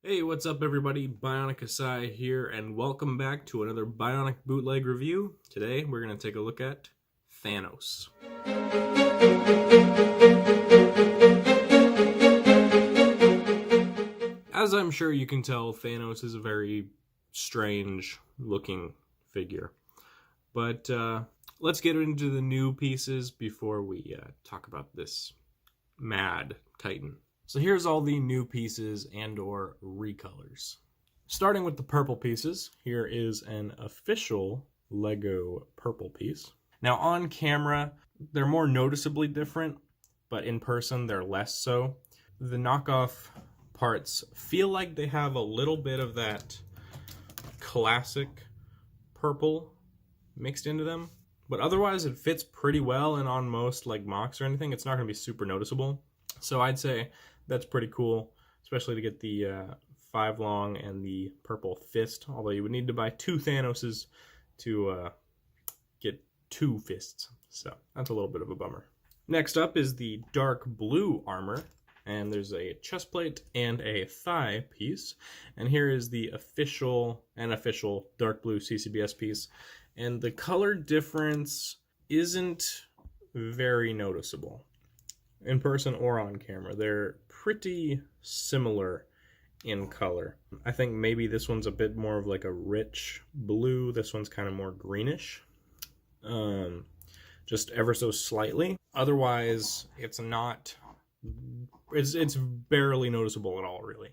Hey, what's up everybody? Bionic Asai here, and welcome back to another Bionic Bootleg review. Today we're going to take a look at Thanos. As I'm sure you can tell, Thanos is a very strange looking figure. But let's get into the new pieces before we talk about this mad Titan. So here's all the new pieces and or recolors. Starting with the purple pieces, here is an official Lego purple piece. Now on camera, they're more noticeably different, but in person they're less so. The knockoff parts feel like they have a little bit of that classic purple mixed into them, but otherwise it fits pretty well, and on most like mocks or anything, it's not going to be super noticeable. So I'd say that's pretty cool, especially to get the 5 long and the purple fist, although you would need to buy 2 Thanoses to get 2 fists, so that's a little bit of a bummer. Next up is the dark blue armor, and there's a chest plate and a thigh piece, and here is the official dark blue CCBS piece, and the color difference isn't very noticeable in person or on camera. They're pretty similar in color. I think maybe this one's a bit more of like a rich blue. This one's kind of more greenish, just ever so slightly. Otherwise, it's barely noticeable at all, really.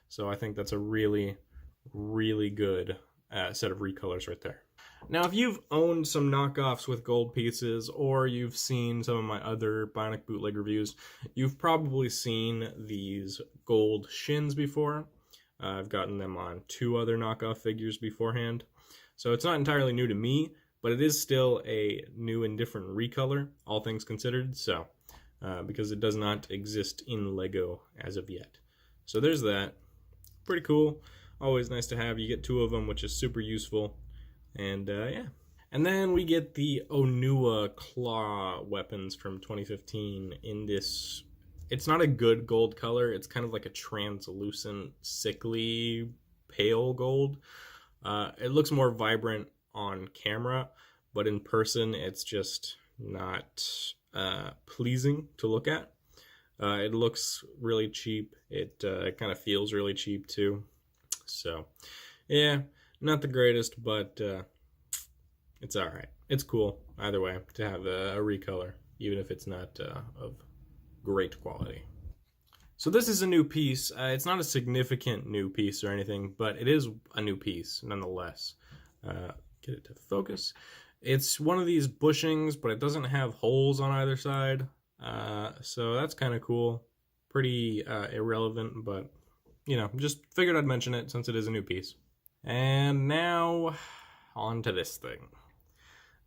So I think that's a really, really good set of recolors right there. Now, if you've owned some knockoffs with gold pieces, or you've seen some of my other Bionic Bootleg reviews, you've probably seen these gold shins before. I've gotten them on 2 other knockoff figures beforehand. So it's not entirely new to me, but it is still a new and different recolor, all things considered, so because it does not exist in Lego as of yet. So there's that. Pretty cool. Always nice to have. You get 2 of them, which is super useful. And yeah. And then we get the Onua claw weapons from 2015 in this. It's not a good gold color. It's kind of like a translucent, sickly, pale gold. It looks more vibrant on camera, but in person it's just not pleasing to look at. It looks really cheap. It kind of feels really cheap too. So yeah, not the greatest, but it's alright. It's cool, either way, to have a recolor, even if it's not of great quality. So this is a new piece. It's not a significant new piece or anything, but it is a new piece, nonetheless. Get it to focus. It's one of these bushings, but it doesn't have holes on either side, so that's kind of cool. Pretty irrelevant, but, you know, just figured I'd mention it since it is a new piece. And now, on to this thing.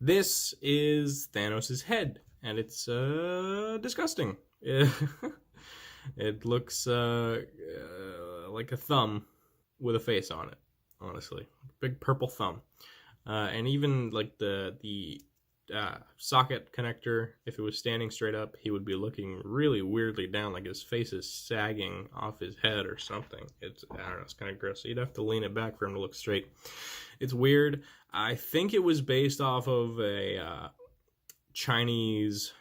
This is Thanos' head, and it's disgusting. It looks like a thumb with a face on it, honestly. Big purple thumb. And even like the socket connector, if it was standing straight up, he would be looking really weirdly down, like his face is sagging off his head or something. I don't know, it's kind of gross. So you'd have to lean it back for him to look straight. It's weird. I think it was based off of a Chinese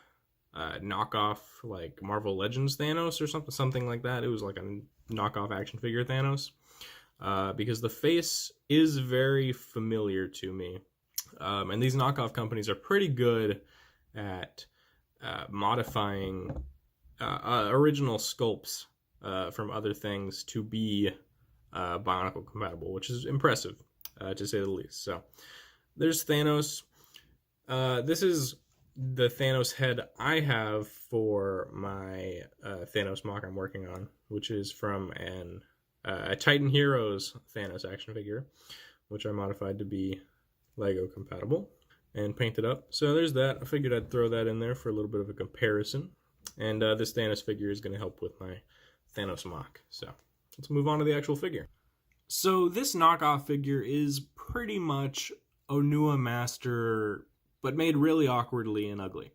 knockoff, like Marvel Legends Thanos or something like that. It was like a knockoff action figure Thanos, because the face is very familiar to me. And these knockoff companies are pretty good at modifying original sculpts from other things to be Bionicle compatible, which is impressive, to say the least. So there's Thanos. This is the Thanos head I have for my Thanos mock I'm working on, which is from a Titan Heroes Thanos action figure, which I modified to be Lego compatible and painted up. So there's that. I figured I'd throw that in there for a little bit of a comparison. And this Thanos figure is going to help with my Thanos mock. So let's move on to the actual figure. So this knockoff figure is pretty much Onua Master, but made really awkwardly and ugly.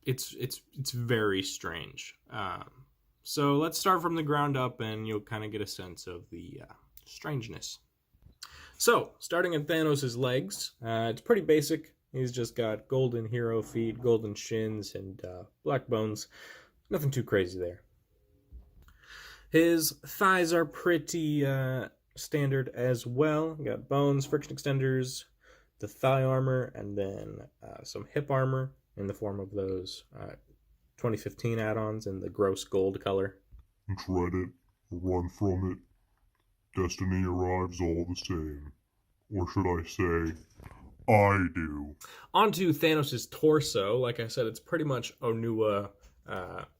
It's very strange. So let's start from the ground up and you'll kind of get a sense of the strangeness. So, starting at Thanos' legs, it's pretty basic. He's just got golden hero feet, golden shins, and black bones. Nothing too crazy there. His thighs are pretty standard as well. Got bones, friction extenders, the thigh armor, and then some hip armor in the form of those 2015 add-ons in the gross gold color. Dread it, run from it. Destiny arrives all the same. Or should I say, I do. Onto Thanos' torso. Like I said, it's pretty much Onua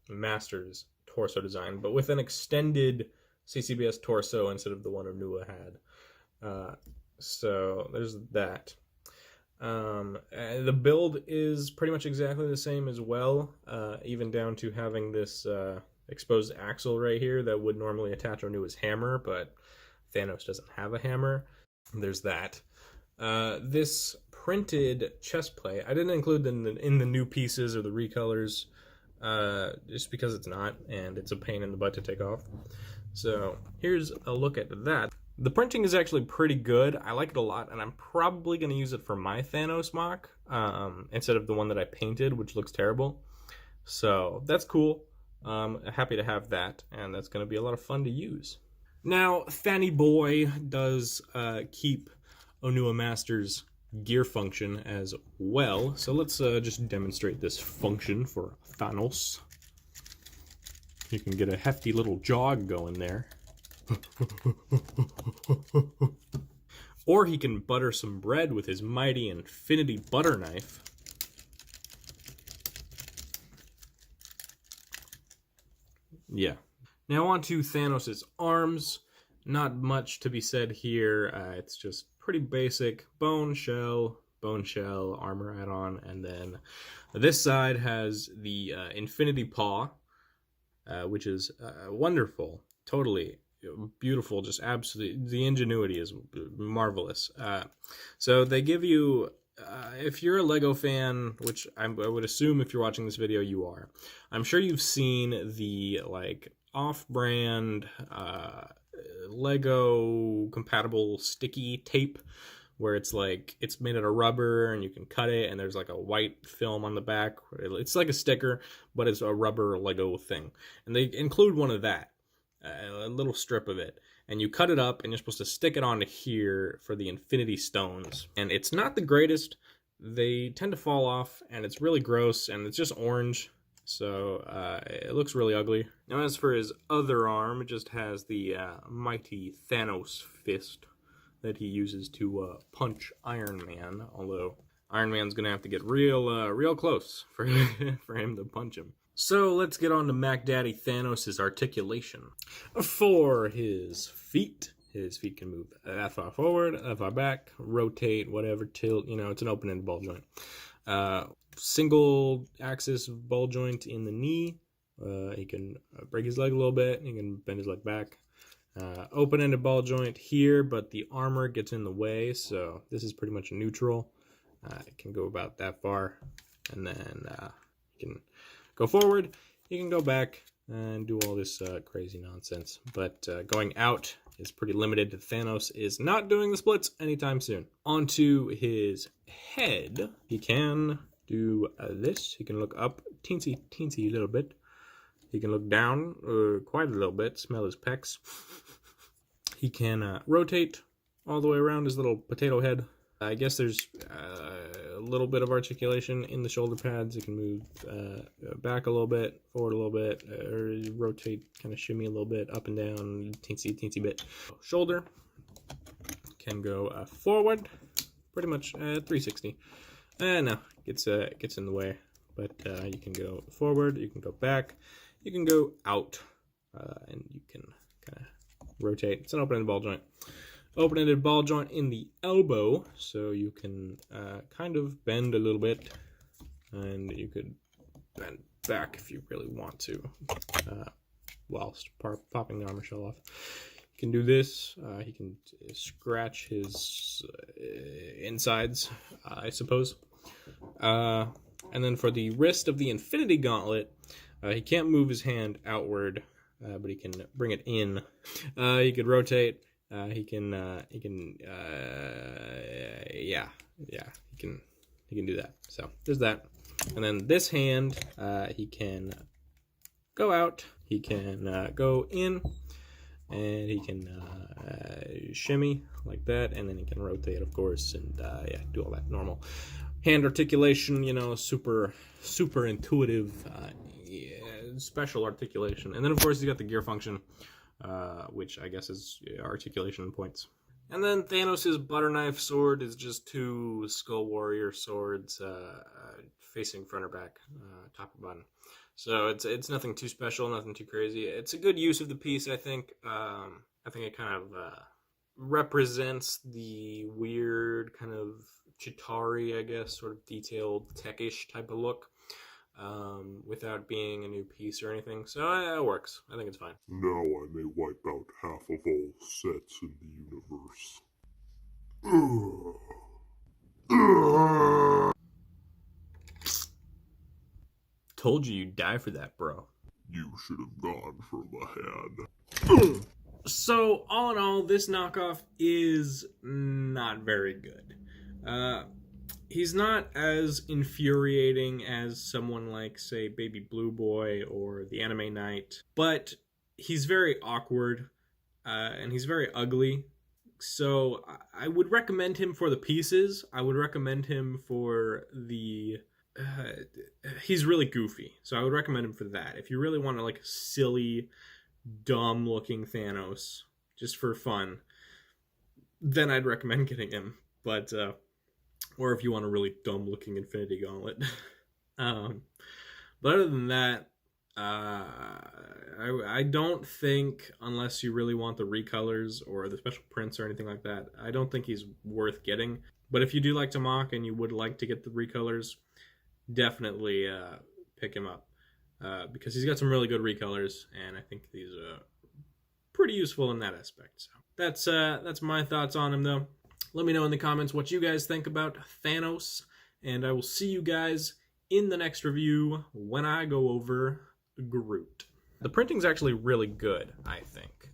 Master's torso design, but with an extended CCBS torso instead of the one Onua had. So there's that. The build is pretty much exactly the same as well, even down to having this exposed axle right here that would normally attach Onua's hammer, but Thanos doesn't have a hammer. There's that. This printed chest plate, I didn't include in the new pieces or the recolors, just because it's not, and it's a pain in the butt to take off. So here's a look at that. The printing is actually pretty good. I like it a lot, and I'm probably going to use it for my Thanos mock instead of the one that I painted, which looks terrible. So that's cool. Happy to have that, and that's going to be a lot of fun to use. Now, Fanny Boy does keep Onua Master's gear function as well, so let's just demonstrate this function for Thanos. You can get a hefty little jog going there. Or he can butter some bread with his mighty infinity butter knife. Yeah. Now on to Thanos' arms. Not much to be said here. It's just pretty basic. Bone shell, armor add-on, and then this side has the infinity paw, which is wonderful. Totally beautiful, just absolutely. The ingenuity is marvelous. So they give you, if you're a Lego fan, which I would assume if you're watching this video you are, I'm sure you've seen the like off-brand Lego compatible sticky tape where it's like it's made out of rubber and you can cut it and there's like a white film on the back. It's like a sticker, but it's a rubber Lego thing, and they include one of that, a little strip of it, and you cut it up and you're supposed to stick it onto here for the infinity stones. And it's not the greatest. They tend to fall off and it's really gross and it's just orange. So it looks really ugly. Now as for his other arm, it just has the mighty Thanos fist that he uses to punch Iron Man. Although Iron Man's gonna have to get real close for him to punch him. So let's get on to Mac Daddy Thanos' articulation. For his feet can move that far forward, that far back, rotate, whatever, tilt. You know, it's an open-ended ball joint. Single axis ball joint in the knee. He can break his leg a little bit. He can bend his leg back. Open-ended ball joint here, but the armor gets in the way, so this is pretty much neutral. It can go about that far, and then you can go forward. You can go back and do all this crazy nonsense, but going out is pretty limited. Thanos is not doing the splits anytime soon. Onto his head, he can do this. He can look up teensy little bit. He can look down quite a little bit, smell his pecs. He can rotate all the way around his little potato head. I guess there's a little bit of articulation in the shoulder pads. He can move back a little bit, forward a little bit, or rotate, kind of shimmy a little bit, up and down, teensy bit. Shoulder can go forward, pretty much 360. No, gets in the way, but you can go forward, you can go back, you can go out, and you can kind of rotate. It's an open-ended ball joint. Open-ended ball joint in the elbow, so you can kind of bend a little bit, and you could bend back if you really want to, whilst popping the armor shell off. You can do this. He can scratch his insides, I suppose. And then for the wrist of the Infinity Gauntlet, he can't move his hand outward but he can bring it in. He could rotate. He can do that. So there's that. And then this hand, he can go out. He can go in, and he can shimmy like that, and then he can rotate, of course, and do all that normal hand articulation. Super intuitive, special articulation. And then, of course, he's got the gear function, which I guess is articulation points. And then Thanos' butter knife sword is just 2 Skull Warrior swords facing front or back, top or bottom. So it's nothing too special, nothing too crazy. It's a good use of the piece, I think. I think it kind of represents the weird kind of Chitauri, I guess, sort of detailed tech-ish type of look, without being a new piece or anything. So it works. I think it's fine. Now I may wipe out half of all sets in the universe. Told you'd die for that, bro. You should have gone for the head. So, all in all, this knockoff is not very good. He's not as infuriating as someone like, say, Baby Blue Boy or the Anime Knight, but he's very awkward, and he's very ugly. So, I would recommend him for the pieces. I would recommend him for the... he's really goofy, so I would recommend him for that. If you really want to, like, a silly, dumb-looking Thanos, just for fun, then I'd recommend getting him. But, or if you want a really dumb-looking Infinity Gauntlet. But other than that, I don't think, unless you really want the recolors or the special prints or anything like that, I don't think he's worth getting. But if you do like to mock and you would like to get the recolors, definitely pick him up, because he's got some really good recolors, and I think he's pretty useful in that aspect. So that's my thoughts on him, though. Let me know in the comments what you guys think about Thanos, and I will see you guys in the next review when I go over Groot. The printing's actually really good, I think.